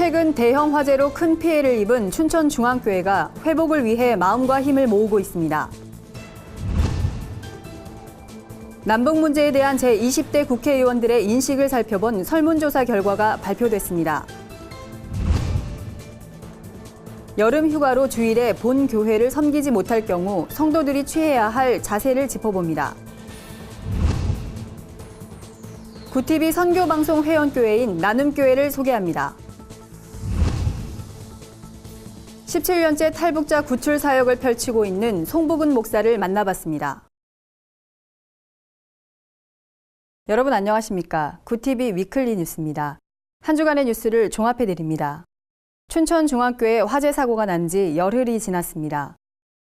최근 대형 화재로 큰 피해를 입은 춘천중앙교회가 회복을 위해 마음과 힘을 모으고 있습니다. 남북 문제에 대한 제20대 국회의원들의 인식을 살펴본 설문조사 결과가 발표됐습니다. 여름 휴가로 주일에 본 교회를 섬기지 못할 경우 성도들이 취해야 할 자세를 짚어봅니다. 구티비 선교방송 회원교회인 나눔교회를 소개합니다. 17년째 탈북자 구출 사역을 펼치고 있는 송복은 목사를 만나봤습니다. 여러분 안녕하십니까? 구티비 위클리 뉴스입니다. 한 주간의 뉴스를 종합해드립니다. 춘천중앙교회 화재 사고가 난 지 열흘이 지났습니다.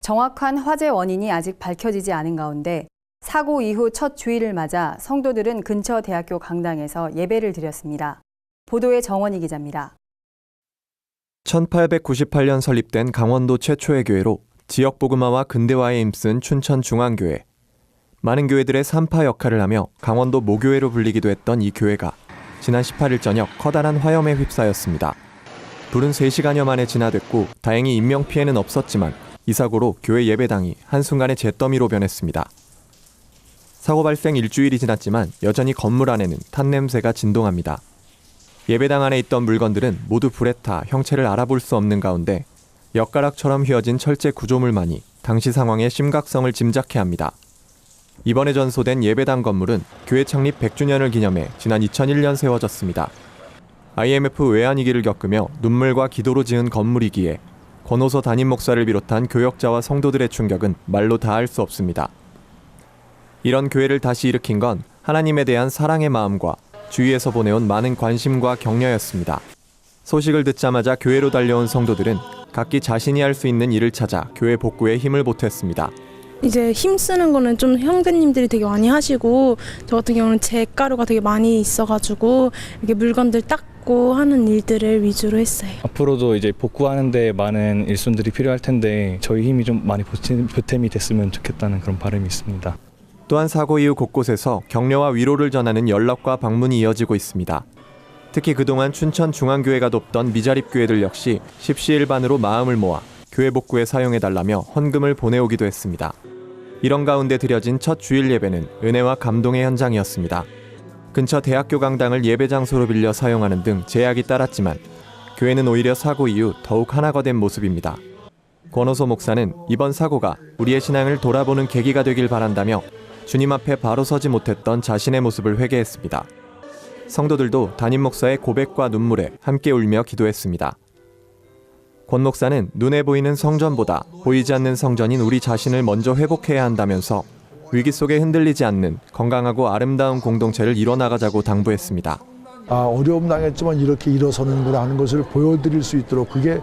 정확한 화재 원인이 아직 밝혀지지 않은 가운데 사고 이후 첫 주일을 맞아 성도들은 근처 대학교 강당에서 예배를 드렸습니다. 보도의 정원희 기자입니다. 1898년 설립된 강원도 최초의 교회로 지역 복음화와 근대화에 힘쓴 춘천중앙교회. 많은 교회들의 산파 역할을 하며 강원도 모교회로 불리기도 했던 이 교회가 지난 18일 저녁 커다란 화염에 휩싸였습니다. 불은 3시간여 만에 진화됐고 다행히 인명피해는 없었지만 이 사고로 교회 예배당이 한순간에 잿더미로 변했습니다. 사고 발생 일주일이 지났지만 여전히 건물 안에는 탄 냄새가 진동합니다. 예배당 안에 있던 물건들은 모두 불에 타 형체를 알아볼 수 없는 가운데 엿가락처럼 휘어진 철제 구조물만이 당시 상황의 심각성을 짐작케 합니다. 이번에 전소된 예배당 건물은 교회 창립 100주년을 기념해 지난 2001년 세워졌습니다. IMF 외환위기를 겪으며 눈물과 기도로 지은 건물이기에 권호서 담임 목사를 비롯한 교역자와 성도들의 충격은 말로 다할 수 없습니다. 이런 교회를 다시 일으킨 건 하나님에 대한 사랑의 마음과 주위에서 보내온 많은 관심과 격려였습니다. 소식을 듣자마자 교회로 달려온 성도들은 각기 자신이 할 수 있는 일을 찾아 교회 복구에 힘을 보탰습니다. 이제 힘쓰는 거는 좀 형제님들이 되게 많이 하시고 저 같은 경우는 잿가루가 되게 많이 있어가지고 이렇게 물건들 닦고 하는 일들을 위주로 했어요. 앞으로도 이제 복구하는 데 많은 일손들이 필요할 텐데 저희 힘이 좀 많이 보탬이 됐으면 좋겠다는 그런 바람이 있습니다. 또한 사고 이후 곳곳에서 격려와 위로를 전하는 연락과 방문이 이어지고 있습니다. 특히 그동안 춘천중앙교회가 돕던 미자립 교회들 역시 십시일반으로 마음을 모아 교회 복구에 사용해달라며 헌금을 보내오기도 했습니다. 이런 가운데 드려진 첫 주일 예배는 은혜와 감동의 현장이었습니다. 근처 대학교 강당을 예배 장소로 빌려 사용하는 등 제약이 따랐지만 교회는 오히려 사고 이후 더욱 하나가 된 모습입니다. 권호서 목사는 이번 사고가 우리의 신앙을 돌아보는 계기가 되길 바란다며 주님 앞에 바로 서지 못했던 자신의 모습을 회개했습니다. 성도들도 담임 목사의 고백과 눈물에 함께 울며 기도했습니다. 권 목사는 눈에 보이는 성전보다 보이지 않는 성전인 우리 자신을 먼저 회복해야 한다면서 위기 속에 흔들리지 않는 건강하고 아름다운 공동체를 이뤄나가자고 당부했습니다. 어려움 당했지만 이렇게 일어서는구나 하는 것을 보여드릴 수 있도록 그게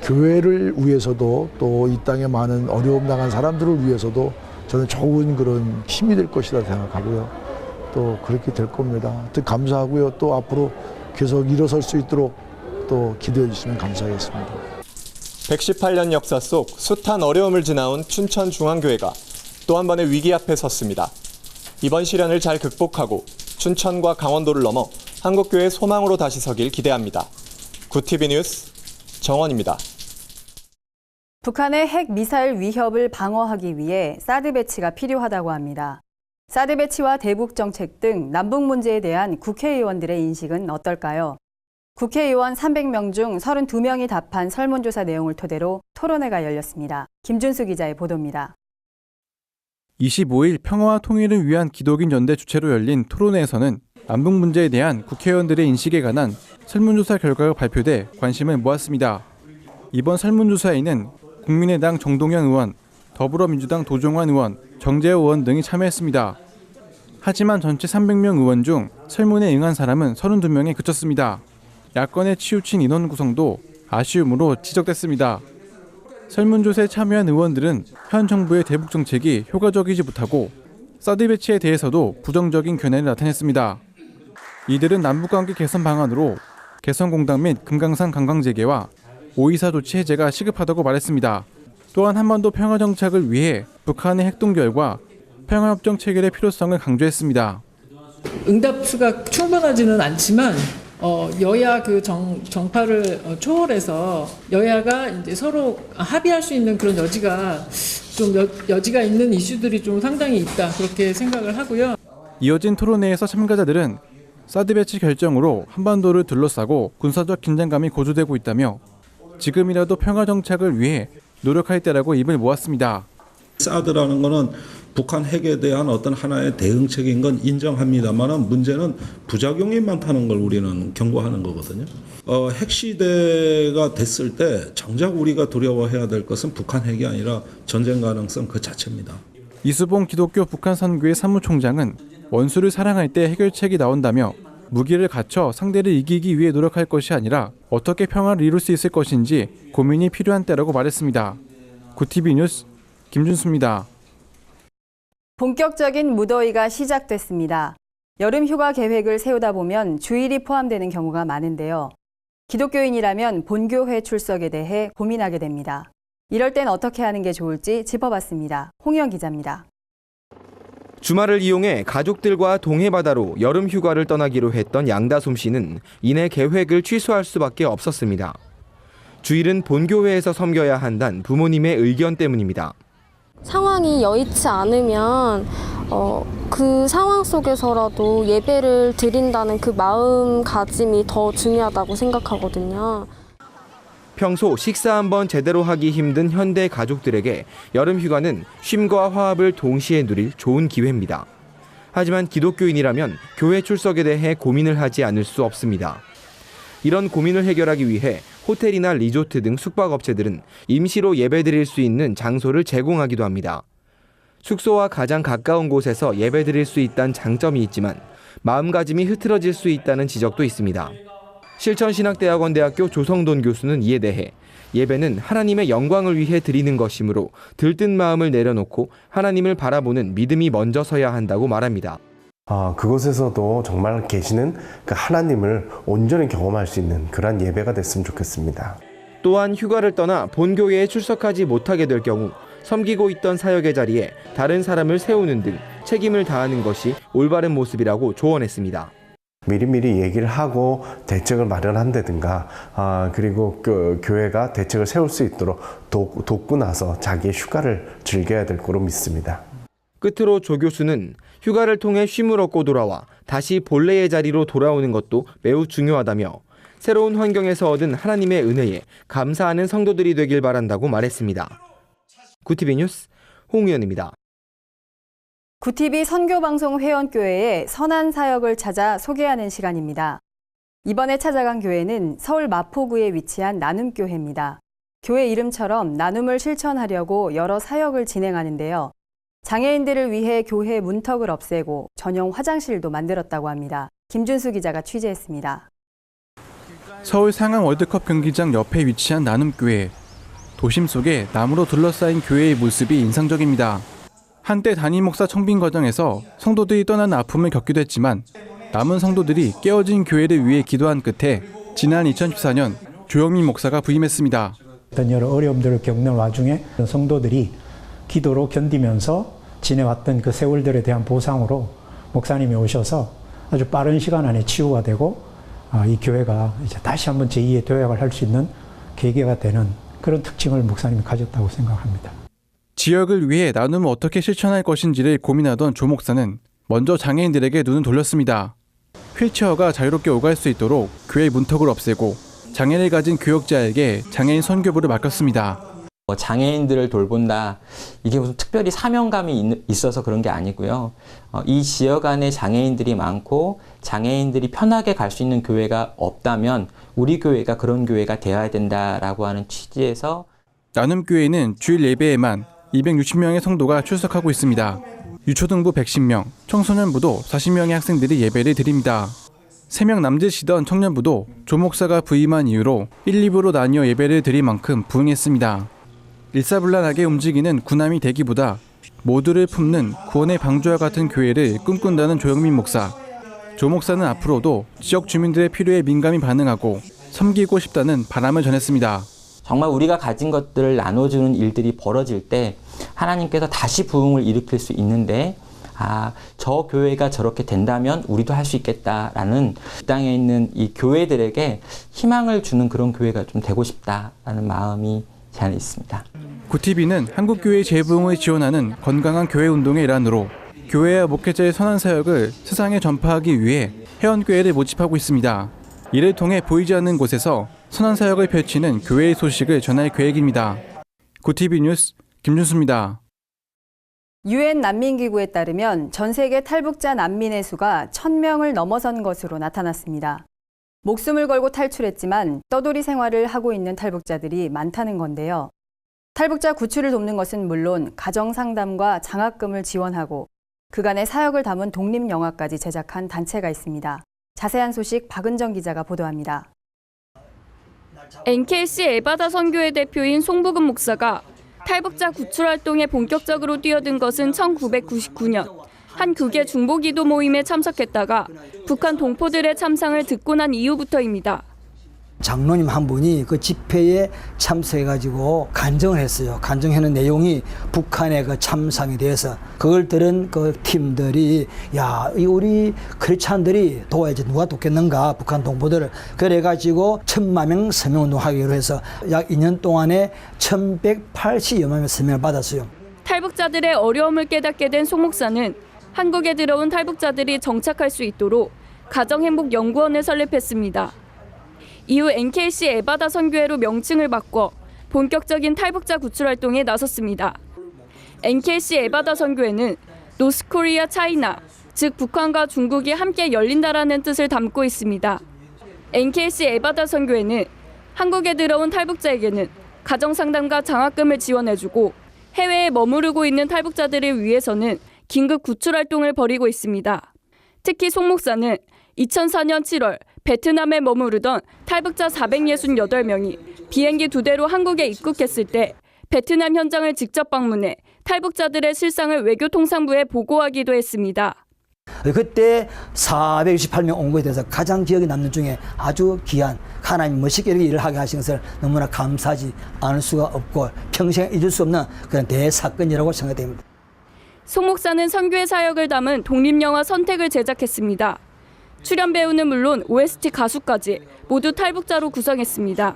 교회를 위해서도 또 이 땅에 많은 어려움 당한 사람들을 위해서도 저는 좋은 그런 힘이 될 것이다 생각하고요. 또 그렇게 될 겁니다. 감사하고요. 또 앞으로 계속 일어설 수 있도록 또 기도해 주시면 감사하겠습니다. 118년 역사 속 숱한 어려움을 지나온 춘천중앙교회가 또 한 번의 위기 앞에 섰습니다. 이번 시련을 잘 극복하고 춘천과 강원도를 넘어 한국교회의 소망으로 다시 서길 기대합니다. 구티비 뉴스 정원입니다. 북한의 핵 미사일 위협을 방어하기 위해 사드 배치가 필요하다고 합니다. 사드 배치와 대북 정책 등 남북 문제에 대한 국회의원들의 인식은 어떨까요? 국회의원 300명 중 32명이 답한 설문조사 내용을 토대로 토론회가 열렸습니다. 김준수 기자의 보도입니다. 25일 평화와 통일을 위한 기독인 연대 주최로 열린 토론회에서는 남북 문제에 대한 국회의원들의 인식에 관한 설문조사 결과가 발표돼 관심을 모았습니다. 이번 설문조사에는 국민의당 정동영 의원, 더불어민주당 도종환 의원, 정재호 의원 등이 참여했습니다. 하지만 전체 300명 의원 중 설문에 응한 사람은 32명에 그쳤습니다. 야권에 치우친 인원 구성도 아쉬움으로 지적됐습니다. 설문조사에 참여한 의원들은 현 정부의 대북 정책이 효과적이지 못하고 사드 배치에 대해서도 부정적인 견해를 나타냈습니다. 이들은 남북관계 개선 방안으로 개성공단 및 금강산 관광 재개와 5.24 조치 해제가 시급하다고 말했습니다. 또한 한반도 평화 정착을 위해 북한의 핵동결과 평화협정 체결의 필요성을 강조했습니다. 응답수가 충분하지는 않지만 여야 그 정파를 초월해서 여야가 이제 서로 합의할 수 있는 그런 여지가 여지가 있는 이슈들이 좀 상당히 있다 그렇게 생각을 하고요. 이어진 토론회에서 참가자들은 사드 배치 결정으로 한반도를 둘러싸고 군사적 긴장감이 고조되고 있다며 지금이라도 평화 정착을 위해 노력할 때라고 입을 모았습니다. 사드라는 거는 북한 핵에 대한 어떤 하나의 대응책인 건 인정합니다만 문제는 부작용이 많다는 걸 우리는 경고하는 거거든요. 핵시대가 됐을 때 정작 우리가 두려워해야 될 것은 북한 핵이 아니라 전쟁 가능성 그 자체입니다. 이수봉 기독교 북한 선교회 사무총장은 원수를 사랑할 때 해결책이 나온다며 무기를 갖춰 상대를 이기기 위해 노력할 것이 아니라 어떻게 평화를 이룰 수 있을 것인지 고민이 필요한 때라고 말했습니다. 구TV 뉴스 김준수입니다. 본격적인 무더위가 시작됐습니다. 여름 휴가 계획을 세우다 보면 주일이 포함되는 경우가 많은데요. 기독교인이라면 본교회 출석에 대해 고민하게 됩니다. 이럴 땐 어떻게 하는 게 좋을지 짚어봤습니다. 홍영 기자입니다. 주말을 이용해 가족들과 동해바다로 여름 휴가를 떠나기로 했던 양다솜 씨는 이내 계획을 취소할 수밖에 없었습니다. 주일은 본교회에서 섬겨야 한다는 부모님의 의견 때문입니다. 상황이 여의치 않으면 그 상황 속에서라도 예배를 드린다는 그 마음가짐이 더 중요하다고 생각하거든요. 평소 식사 한번 제대로 하기 힘든 현대 가족들에게 여름 휴가는 쉼과 화합을 동시에 누릴 좋은 기회입니다. 하지만 기독교인이라면 교회 출석에 대해 고민을 하지 않을 수 없습니다. 이런 고민을 해결하기 위해 호텔이나 리조트 등 숙박업체들은 임시로 예배드릴 수 있는 장소를 제공하기도 합니다. 숙소와 가장 가까운 곳에서 예배드릴 수 있다는 장점이 있지만 마음가짐이 흐트러질 수 있다는 지적도 있습니다. 실천신학대학원대학교 조성돈 교수는 이에 대해 예배는 하나님의 영광을 위해 드리는 것이므로 들뜬 마음을 내려놓고 하나님을 바라보는 믿음이 먼저 서야 한다고 말합니다. 그곳에서도 정말 계시는 그 하나님을 온전히 경험할 수 있는 그런 예배가 됐으면 좋겠습니다. 또한 휴가를 떠나 본교회에 출석하지 못하게 될 경우 섬기고 있던 사역의 자리에 다른 사람을 세우는 등 책임을 다하는 것이 올바른 모습이라고 조언했습니다. 미리미리 얘기를 하고 대책을 마련한다든가 그리고 그 교회가 대책을 세울 수 있도록 돕고 나서 자기의 휴가를 즐겨야 될 거로 믿습니다. 끝으로 조 교수는 휴가를 통해 쉼을 얻고 돌아와 다시 본래의 자리로 돌아오는 것도 매우 중요하다며 새로운 환경에서 얻은 하나님의 은혜에 감사하는 성도들이 되길 바란다고 말했습니다. 구TV 뉴스 홍의연입니다. 구TV 선교방송 회원교회의 선한 사역을 찾아 소개하는 시간입니다. 이번에 찾아간 교회는 서울 마포구에 위치한 나눔교회입니다. 교회 이름처럼 나눔을 실천하려고 여러 사역을 진행하는데요. 장애인들을 위해 교회 문턱을 없애고 전용 화장실도 만들었다고 합니다. 김준수 기자가 취재했습니다. 서울 상암 월드컵 경기장 옆에 위치한 나눔교회. 도심 속에 나무로 둘러싸인 교회의 모습이 인상적입니다. 한때 담임 목사 청빙 과정에서 성도들이 떠난 아픔을 겪기도 했지만 남은 성도들이 깨어진 교회를 위해 기도한 끝에 지난 2014년 조영민 목사가 부임했습니다. 어떤 여러 어려움들을 겪는 와중에 성도들이 기도로 견디면서 지내왔던 그 세월들에 대한 보상으로 목사님이 오셔서 아주 빠른 시간 안에 치유가 되고 이 교회가 이제 다시 한번 제2의 도약을 할 수 있는 계기가 되는 그런 특징을 목사님이 가졌다고 생각합니다. 지역을 위해 나눔을 어떻게 실천할 것인지를 고민하던 조 목사는 먼저 장애인들에게 눈을 돌렸습니다. 휠체어가 자유롭게 오갈 수 있도록 교회 문턱을 없애고 장애를 가진 교역자에게 장애인 선교부를 맡겼습니다. 장애인들을 돌본다, 이게 무슨 특별히 사명감이 있어서 그런 게 아니고요. 이 지역 안에 장애인들이 많고 장애인들이 편하게 갈 수 있는 교회가 없다면 우리 교회가 그런 교회가 되어야 된다라고 하는 취지에서 나눔교회는 주일 예배에만 260명의 성도가 출석하고 있습니다. 유초등부 110명, 청소년부도 40명의 학생들이 예배를 드립니다. 3명 남짓이던 청년부도 조 목사가 부임한 이후로 1, 2부로 나뉘어 예배를 드릴 만큼 부흥했습니다. 일사불란하게 움직이는 구남이 되기보다 모두를 품는 구원의 방주와 같은 교회를 꿈꾼다는 조영민 목사. 조 목사는 앞으로도 지역 주민들의 필요에 민감히 반응하고 섬기고 싶다는 바람을 전했습니다. 정말 우리가 가진 것들을 나눠주는 일들이 벌어질 때 하나님께서 다시 부흥을 일으킬 수 있는데 저 교회가 저렇게 된다면 우리도 할 수 있겠다라는 이 땅에 있는 이 교회들에게 희망을 주는 그런 교회가 좀 되고 싶다라는 마음이 제 안에 있습니다. 구티비는 한국교회 재부흥을 지원하는 건강한 교회 운동의 일환으로 교회와 목회자의 선한 사역을 세상에 전파하기 위해 회원교회를 모집하고 있습니다. 이를 통해 보이지 않는 곳에서 선한 사역을 펼치는 교회의 소식을 전할 계획입니다. 구티비 뉴스 김준수입니다. 유엔 난민기구에 따르면 전 세계 탈북자 난민의 수가 1,000명을 넘어선 것으로 나타났습니다. 목숨을 걸고 탈출했지만 떠돌이 생활을 하고 있는 탈북자들이 많다는 건데요. 탈북자 구출을 돕는 것은 물론 가정 상담과 장학금을 지원하고 그간의 사역을 담은 독립영화까지 제작한 단체가 있습니다. 자세한 소식 박은정 기자가 보도합니다. NKC 에바다 선교회 대표인 송부근 목사가 탈북자 구출 활동에 본격적으로 뛰어든 것은 1999년 한 극의 중보기도 모임에 참석했다가 북한 동포들의 참상을 듣고 난 이후부터입니다. 장로님 한 분이 그 집회에 참석해가지고 간증을 했어요. 간증하는 내용이 북한의 그 참상에 대해서 그걸 들은 그 팀들이 우리 크리스찬들이 도와야지 누가 돕겠는가 북한 동포들을 그래가지고 1,000만 명 서명운동하기로 해서 약 2년 동안에 1,180여만 명 서명을 받았어요. 탈북자들의 어려움을 깨닫게 된 송 목사는 한국에 들어온 탈북자들이 정착할 수 있도록 가정행복연구원을 설립했습니다. 이후 NKC 에바다 선교회로 명칭을 바꿔 본격적인 탈북자 구출 활동에 나섰습니다. NKC 에바다 선교회는 노스코리아 차이나, 즉 북한과 중국이 함께 열린다라는 뜻을 담고 있습니다. NKC 에바다 선교회는 한국에 들어온 탈북자에게는 가정상담과 장학금을 지원해주고 해외에 머무르고 있는 탈북자들을 위해서는 긴급 구출 활동을 벌이고 있습니다. 특히 송 목사는 2004년 7월 베트남에 머무르던 탈북자 468명이 비행기 2대로 한국에 입국했을 때 베트남 현장을 직접 방문해 탈북자들의 실상을 외교통상부에 보고하기도 했습니다. 그때 468명 온 것에 대해서 가장 기억에 남는 중에 아주 귀한 하나님 멋있게 이렇게 일을 하게 하신 것을 너무나 감사하지 않을 수가 없고 평생 잊을 수 없는 그런 대사건이라고 생각됩니다. 송 목사는 선교의 사역을 담은 독립영화 선택을 제작했습니다. 출연 배우는 물론 OST 가수까지 모두 탈북자로 구성했습니다.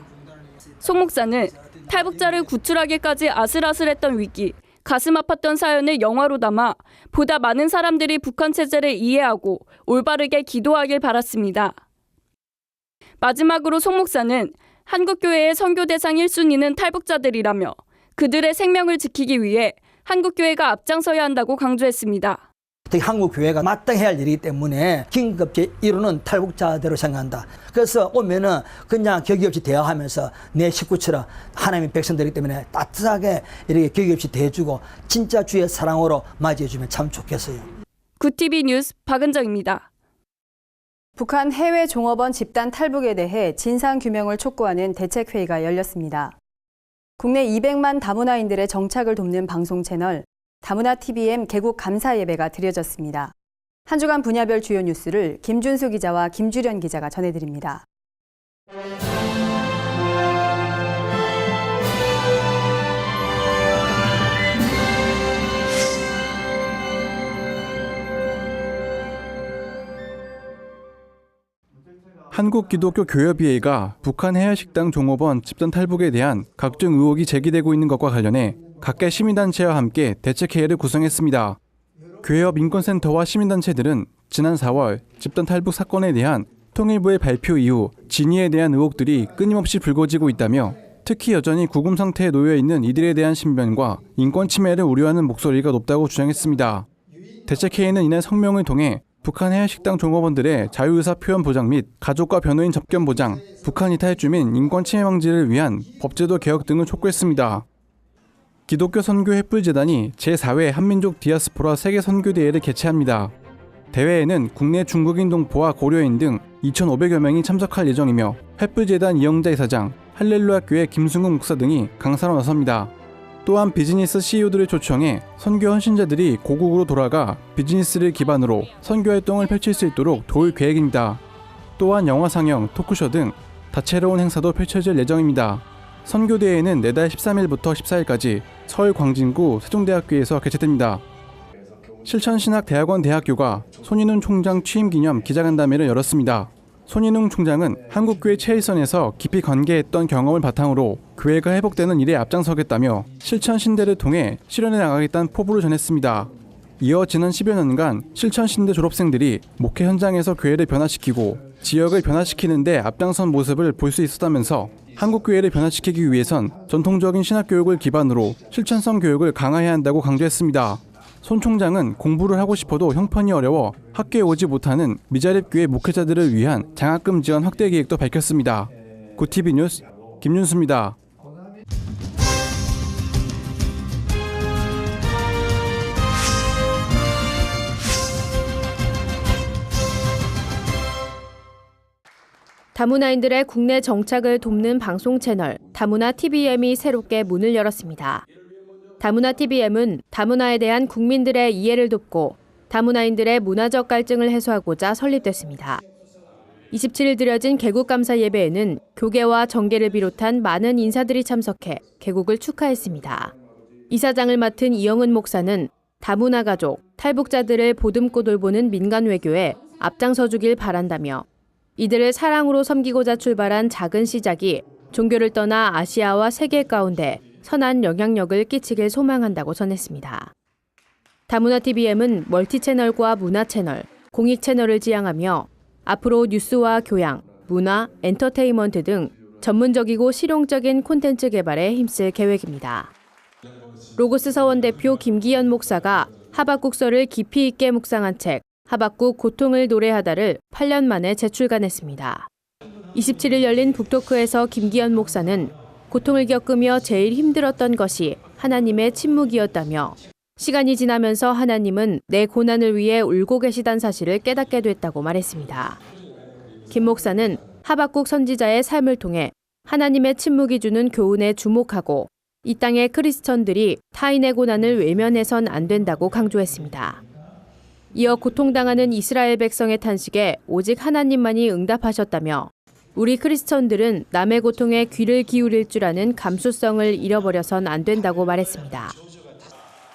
송 목사는 탈북자를 구출하기까지 아슬아슬했던 위기, 가슴 아팠던 사연을 영화로 담아 보다 많은 사람들이 북한 체제를 이해하고 올바르게 기도하길 바랐습니다. 마지막으로 송 목사는 한국교회의 선교 대상 1순위는 탈북자들이라며 그들의 생명을 지키기 위해 한국교회가 앞장서야 한다고 강조했습니다. 특히 한국 교회가 마땅해야 할 일이기 때문에 긴급 제1호는 탈북자대로 생각한다. 그래서 오면은 그냥 격의 없이 대화하면서 내 식구처럼 하나님의 백성들이기 때문에 따뜻하게 이렇게 격의 없이 대해주고 진짜 주의 사랑으로 맞이해주면 참 좋겠어요. 구티비 뉴스 박은정입니다. 북한 해외 종업원 집단 탈북에 대해 진상규명을 촉구하는 대책회의가 열렸습니다. 국내 200만 다문화인들의 정착을 돕는 방송 채널 다문화 TVM 개국 감사 예배가 드려졌습니다. 한 주간 분야별 주요 뉴스를 김준수 기자와 김주련 기자가 전해드립니다. 한국기독교교협의회가 북한 해외식당 종업원 집단 탈북에 대한 각종 의혹이 제기되고 있는 것과 관련해 각계 시민단체와 함께 대책회의를 구성했습니다. 교회협 인권센터와 시민단체들은 지난 4월 집단 탈북 사건에 대한 통일부의 발표 이후 진위에 대한 의혹들이 끊임없이 불거지고 있다며 특히 여전히 구금 상태에 놓여 있는 이들에 대한 신변과 인권 침해를 우려하는 목소리가 높다고 주장했습니다. 대책회의는 이날 성명을 통해 북한 해외식당 종업원들의 자유의사 표현 보장 및 가족과 변호인 접견 보장, 북한 이탈 주민 인권 침해 방지를 위한 법제도 개혁 등을 촉구했습니다. 기독교 선교 횃불재단이 제4회 한민족 디아스포라 세계 선교대회를 개최합니다. 대회에는 국내 중국인 동포와 고려인 등 2,500여 명이 참석할 예정이며 횃불재단 이영자 이사장, 할렐루야 교회 김승훈 목사 등이 강사로 나섭니다. 또한 비즈니스 CEO들을 초청해 선교 헌신자들이 고국으로 돌아가 비즈니스를 기반으로 선교 활동을 펼칠 수 있도록 도울 계획입니다. 또한 영화 상영, 토크쇼 등 다채로운 행사도 펼쳐질 예정입니다. 선교대회는 내달 13일부터 14일까지 서울 광진구 세종대학교에서 개최됩니다. 실천신학대학원 대학교가 손인웅 총장 취임 기념 기자간담회를 열었습니다. 손인웅 총장은 한국교회 최일선에서 깊이 관계했던 경험을 바탕으로 교회가 회복되는 일에 앞장서겠다며 실천신대를 통해 실현해 나가겠다는 포부를 전했습니다. 이어 지난 10여 년간 실천신대 졸업생들이 목회 현장에서 교회를 변화시키고 지역을 변화시키는 데 앞장선 모습을 볼 수 있었다면서 한국교회를 변화시키기 위해선 전통적인 신학교육을 기반으로 실천성 교육을 강화해야 한다고 강조했습니다. 손 총장은 공부를 하고 싶어도 형편이 어려워 학교에 오지 못하는 미자립교회 목회자들을 위한 장학금 지원 확대 계획도 밝혔습니다. 구TV 뉴스 김윤수입니다. 다문화인들의 국내 정착을 돕는 방송 채널 다문화 TVM이 새롭게 문을 열었습니다. 다문화 TVM은 다문화에 대한 국민들의 이해를 돕고 다문화인들의 문화적 갈증을 해소하고자 설립됐습니다. 27일 드려진 개국감사 예배에는 교계와 정계를 비롯한 많은 인사들이 참석해 개국을 축하했습니다. 이사장을 맡은 이영은 목사는 다문화 가족, 탈북자들을 보듬고 돌보는 민간 외교에 앞장서 주길 바란다며 이들을 사랑으로 섬기고자 출발한 작은 시작이 종교를 떠나 아시아와 세계 가운데 선한 영향력을 끼치길 소망한다고 전했습니다. 다문화 TVM은 멀티채널과 문화채널, 공익채널을 지향하며 앞으로 뉴스와 교양, 문화, 엔터테인먼트 등 전문적이고 실용적인 콘텐츠 개발에 힘쓸 계획입니다. 로고스 서원 대표 김기현 목사가 하박국서를 깊이 있게 묵상한 책 하박국 고통을 노래하다를 8년 만에 재출간했습니다. 27일 열린 북토크에서 김기현 목사는 고통을 겪으며 제일 힘들었던 것이 하나님의 침묵이었다며 시간이 지나면서 하나님은 내 고난을 위해 울고 계시단 사실을 깨닫게 됐다고 말했습니다. 김 목사는 하박국 선지자의 삶을 통해 하나님의 침묵이 주는 교훈에 주목하고 이 땅의 크리스천들이 타인의 고난을 외면해선 안 된다고 강조했습니다. 이어 고통당하는 이스라엘 백성의 탄식에 오직 하나님만이 응답하셨다며 우리 크리스천들은 남의 고통에 귀를 기울일 줄 아는 감수성을 잃어버려선 안 된다고 말했습니다.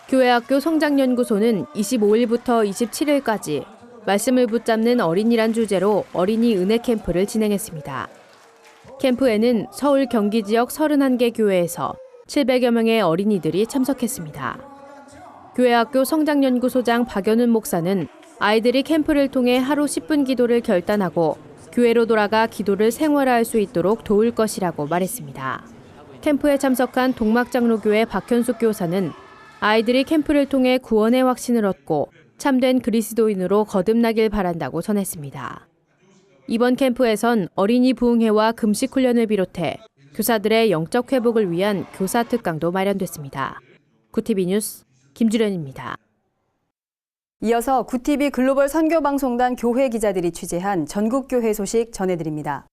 교회학교 성장연구소는 25일부터 27일까지 말씀을 붙잡는 어린이란 주제로 어린이 은혜 캠프를 진행했습니다. 캠프에는 서울 경기 지역 31개 교회에서 700여 명의 어린이들이 참석했습니다. 교회학교 성장연구소장 박연훈 목사는 아이들이 캠프를 통해 하루 10분 기도를 결단하고 교회로 돌아가 기도를 생활화할 수 있도록 도울 것이라고 말했습니다. 캠프에 참석한 동막장로교회 박현숙 교사는 아이들이 캠프를 통해 구원의 확신을 얻고 참된 그리스도인으로 거듭나길 바란다고 전했습니다. 이번 캠프에선 어린이 부흥회와 금식 훈련을 비롯해 교사들의 영적 회복을 위한 교사 특강도 마련됐습니다. 구TV 뉴스 김주련입니다. 이어서 구TV 글로벌 선교방송단 교회 기자들이 취재한 전국교회 소식 전해드립니다.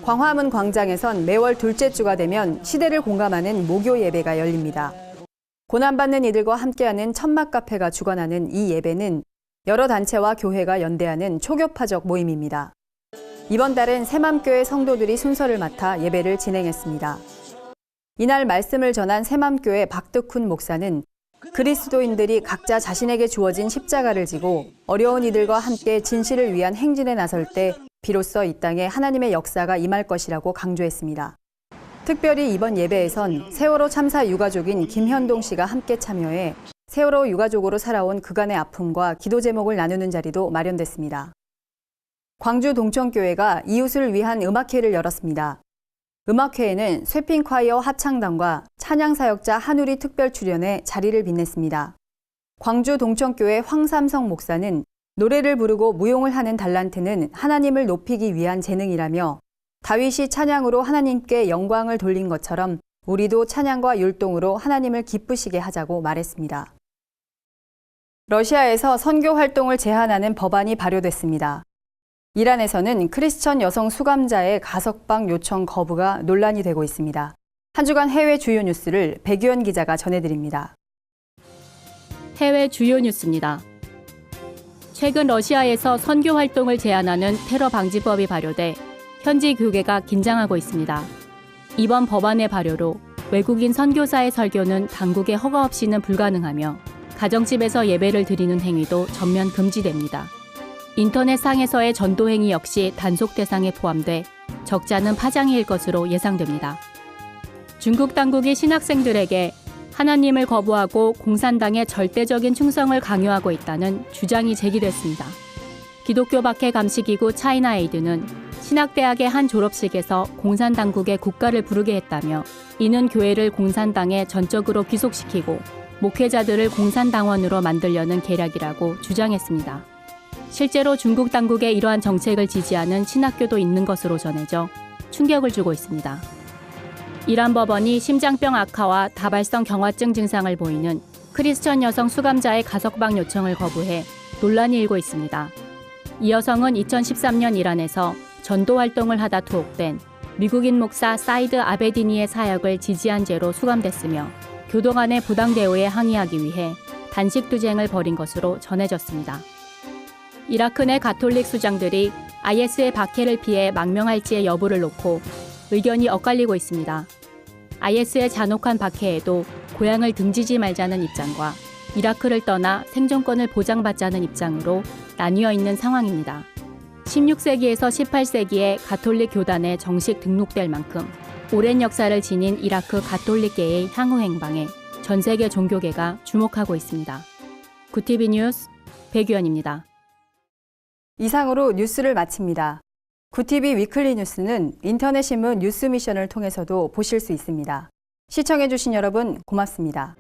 광화문 광장에선 매월 둘째 주가 되면 시대를 공감하는 모교 예배가 열립니다. 고난받는 이들과 함께하는 천막 카페가 주관하는 이 예배는 여러 단체와 교회가 연대하는 초교파적 모임입니다. 이번 달엔 새맘교회 성도들이 순서를 맡아 예배를 진행했습니다. 이날 말씀을 전한 새맘교회 박덕훈 목사는 그리스도인들이 각자 자신에게 주어진 십자가를 지고 어려운 이들과 함께 진실을 위한 행진에 나설 때 비로소 이 땅에 하나님의 역사가 임할 것이라고 강조했습니다. 특별히 이번 예배에선 세월호 참사 유가족인 김현동 씨가 함께 참여해 세월호 유가족으로 살아온 그간의 아픔과 기도 제목을 나누는 자리도 마련됐습니다. 광주 동천교회가 이웃을 위한 음악회를 열었습니다. 음악회에는 쇠핑콰이어 합창단과 찬양사역자 한우리 특별 출연에 자리를 빛냈습니다. 광주 동천교회 황삼성 목사는 노래를 부르고 무용을 하는 달란트는 하나님을 높이기 위한 재능이라며 다윗이 찬양으로 하나님께 영광을 돌린 것처럼 우리도 찬양과 율동으로 하나님을 기쁘시게 하자고 말했습니다. 러시아에서 선교 활동을 제한하는 법안이 발효됐습니다. 이란에서는 크리스천 여성 수감자의 가석방 요청 거부가 논란이 되고 있습니다. 한 주간 해외 주요 뉴스를 백유연 기자가 전해드립니다. 해외 주요 뉴스입니다. 최근 러시아에서 선교 활동을 제한하는 테러 방지법이 발효돼 현지 교계가 긴장하고 있습니다. 이번 법안의 발효로 외국인 선교사의 설교는 당국의 허가 없이는 불가능하며 가정집에서 예배를 드리는 행위도 전면 금지됩니다. 인터넷상에서의 전도 행위 역시 단속 대상에 포함돼 적자는 파장일 것으로 예상됩니다. 중국 당국이 신학생들에게 하나님을 거부하고 공산당의 절대적인 충성을 강요하고 있다는 주장이 제기됐습니다. 기독교 박해 감시기구 차이나에이드는 신학대학의 한 졸업식에서 공산당국의 국가를 부르게 했다며 이는 교회를 공산당에 전적으로 귀속시키고 목회자들을 공산당원으로 만들려는 계략이라고 주장했습니다. 실제로 중국 당국의 이러한 정책을 지지하는 신학교도 있는 것으로 전해져 충격을 주고 있습니다. 이란 법원이 심장병 악화와 다발성 경화증 증상을 보이는 크리스천 여성 수감자의 가석방 요청을 거부해 논란이 일고 있습니다. 이 여성은 2013년 이란에서 전도 활동을 하다 투옥된 미국인 목사 사이드 아베디니의 사역을 지지한 죄로 수감됐으며 교도관의 부당 대우에 항의하기 위해 단식 투쟁을 벌인 것으로 전해졌습니다. 이라크 내 가톨릭 수장들이 IS의 박해를 피해 망명할지의 여부를 놓고 의견이 엇갈리고 있습니다. IS의 잔혹한 박해에도 고향을 등지지 말자는 입장과 이라크를 떠나 생존권을 보장받자는 입장으로 나뉘어 있는 상황입니다. 16세기에서 18세기에 가톨릭 교단에 정식 등록될 만큼 오랜 역사를 지닌 이라크 가톨릭계의 향후 행방에 전 세계 종교계가 주목하고 있습니다. 구티비 뉴스 백유연입니다. 이상으로 뉴스를 마칩니다. 구티비 위클리 뉴스는 인터넷 신문 뉴스 미션을 통해서도 보실 수 있습니다. 시청해주신 여러분 고맙습니다.